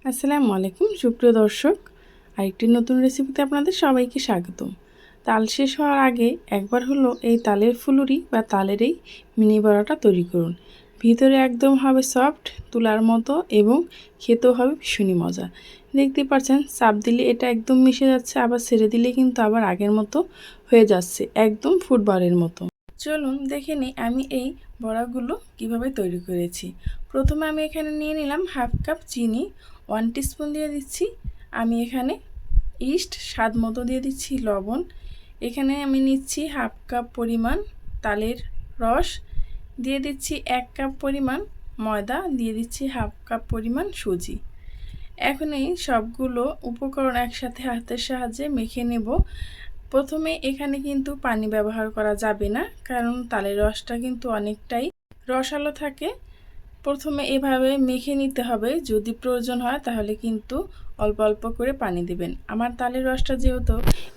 আসসালামু আলাইকুম সুপ্রিয় দর্শক, আরেকটি নতুন রেসিপিতে আপনাদের সবাইকে স্বাগতম। তাল শেষ হওয়ার আগে একবার হলো এই তালের ফুলুরি বা তালের এই মিনি বড়াটা তৈরি করুন। ভিতরে একদম হবে সফট তুলার মতো এবং খেতেও হবে ভীষণই মজা। দেখতে পাচ্ছেন চাপ দিলে এটা একদম মিশে যাচ্ছে, আবার ছেড়ে দিলে কিন্তু আবার আগের মতো হয়ে যাচ্ছে, একদম ফুটবলের মতো। চলুন দেখে নিই আমি এই বড়াগুলো কিভাবে তৈরি করেছি। প্রথমে আমি এখানে নিয়ে নিলাম হাফ কাপ চিনি, 1 টিস্পুন দিয়ে দিচ্ছি। আমি এখানে ইস্ট স্বাদ মতো দিয়ে দিচ্ছি, লবণ। এখানে আমি নিচ্ছি হাফ কাপ পরিমাণ তালের রস, দিয়ে দিচ্ছি 1 কাপ পরিমাণ ময়দা, দিয়ে দিচ্ছি হাফ কাপ পরিমাণ সুজি। এখন এই সবগুলো উপকরণ একসাথে হাতের সাহায্যে মেখে নেব। প্রথমে এখানে কিন্তু পানি ব্যবহার করা যাবে না, কারণ তালের রসটা কিন্তু অনেকটাই রসালো থাকে। প্রথমে এভাবে মেখে নিতে হবে, যদি প্রয়োজন হয় তাহলে কিন্তু অল্প অল্প করে পানি দেবেন। আমার তালের রসটা যেহেতু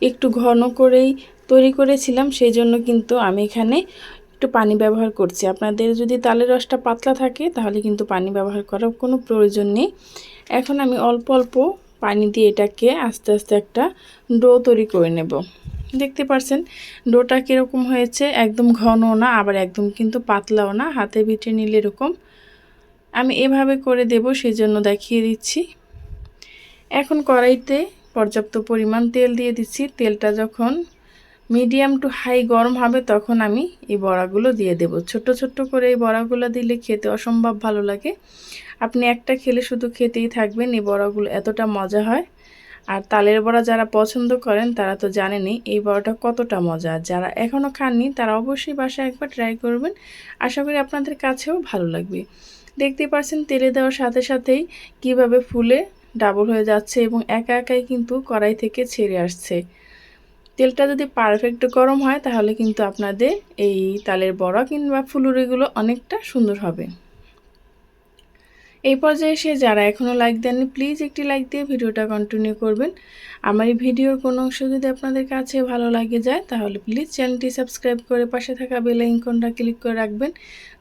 একটু ঘন করেই তৈরি করেছিলাম, সেই জন্য কিন্তু আমি এখানে একটু পানি ব্যবহার করছি। আপনাদের যদি তালের রসটা পাতলা থাকে তাহলে কিন্তু পানি ব্যবহার করার কোনো প্রয়োজন নেই। এখন আমি অল্প অল্প পানি দিয়ে এটাকে আস্তে আস্তে একটা ডো তৈরি করে নেব। দেখতে পাচ্ছেন ডোটা কীরকম হয়েছে, একদম ঘনও না আবার একদম কিন্তু পাতলাও না, হাতে বিটে নিলে এরকম আমি এভাবে করে দেব, সেজন্য দেখিয়ে দিচ্ছি। এখন কড়াইতে পর্যাপ্ত পরিমাণ তেল দিয়ে দিচ্ছি। তেলটা যখন মিডিয়াম টু হাই গরম হবে তখন আমি এই বড়াগুলো দিয়ে দেব। ছোট ছোট করে এই বড়াগুলো দিলে খেতে অসম্ভব ভালো লাগে। আপনি একটা খেলে শুধু খেতেই থাকবেন, এই বড়াগুলো এতটা মজা হয়। আর তালের বড়া যারা পছন্দ করেন তারা তো জানেনই এই বড়াটা কতটা মজা। যারা এখনও খাননি তারা অবশ্যই বাসায় একবার ট্রাই করবেন, আশা করি আপনাদের কাছেও ভালো লাগবে। দেখতে পাচ্ছেন তেলে দেওয়ার সাথে সাথেই কিভাবে ফুলে ডাবল হয়ে যাচ্ছে এবং একা একাই কিন্তু কড়াই থেকে ছেড়ে আসছে। তেলটা যদি পারফেক্ট গরম হয় তাহলে কিন্তু আপনাদের এই তালের বড়া কিংবা ফুলুরিগুলো অনেকটা সুন্দর হবে। এই পর্যায়ে এসে যারা এখনও লাইক দেননি প্লিজ একটি লাইক দিয়ে ভিডিওটা কন্টিনিউ করবেন। আমার এই ভিডিওর কোনো অংশ যদি আপনাদের কাছে ভালো লাগে যায় তাহলে প্লিজ চ্যানেলটি সাবস্ক্রাইব করে পাশে থাকা বেল আইকনটা ক্লিক করে রাখবেন,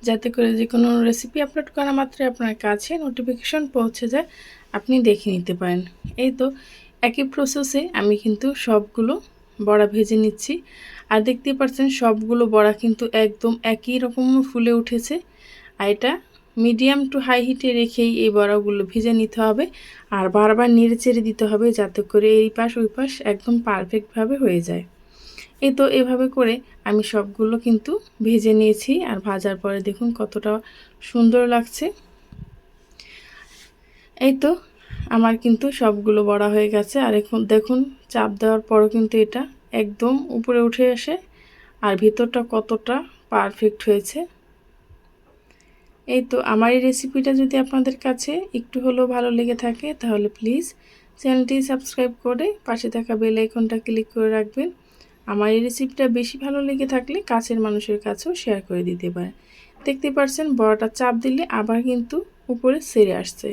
যাতে করে যে কোনো রেসিপি আপলোড করা মাত্রই আপনার কাছে নোটিফিকেশন পৌঁছে যায়, আপনি দেখে নিতে পারেন। এই তো একই প্রসেসে আমি কিন্তু সবগুলো বড়া ভেজে নিচ্ছি। আর দেখতে পাচ্ছেন সবগুলো বড়া কিন্তু একদম একই রকম ফুলে উঠেছে। আর এটা মিডিয়াম টু হাই হিটে রেখেই এই বড়াগুলো ভেজে নিতে হবে, আর বারবার নেড়ে চেড়ে দিতে হবে যাতে করে এই পাশ ওই পাশ একদম পারফেক্টভাবে হয়ে যায়। এই তো এভাবে করে আমি সবগুলো কিন্তু ভেজে নিয়েছি, আর ভাজার পরে দেখুন কতটা সুন্দর লাগছে। এই তো আমার কিন্তু সবগুলো বড়া হয়ে গেছে, আর এখন দেখুন চাপ দেওয়ার পরও কিন্তু এটা একদম উপরে উঠে আসে, আর ভিতরটা কতটা পারফেক্ট হয়েছে। এই তো আমার এই রেসিপিটা যদি আপনাদের কাছে একটু হলেও ভালো লেগে থাকে তাহলে প্লিজ চ্যানেলটি সাবস্ক্রাইব করে পাশে থাকা বেল আইকনটা ক্লিক করে রাখবেন। আমার এই রেসিপিটা বেশি ভালো লেগে থাকলে কাছের মানুষের কাছেও শেয়ার করে দিতে পারেন। দেখতে পাচ্ছেন বড়াটা চাপ দিলে আবার কিন্তু উপরে ছেড়ে আসছে।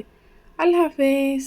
আল্লাহ হাফেজ।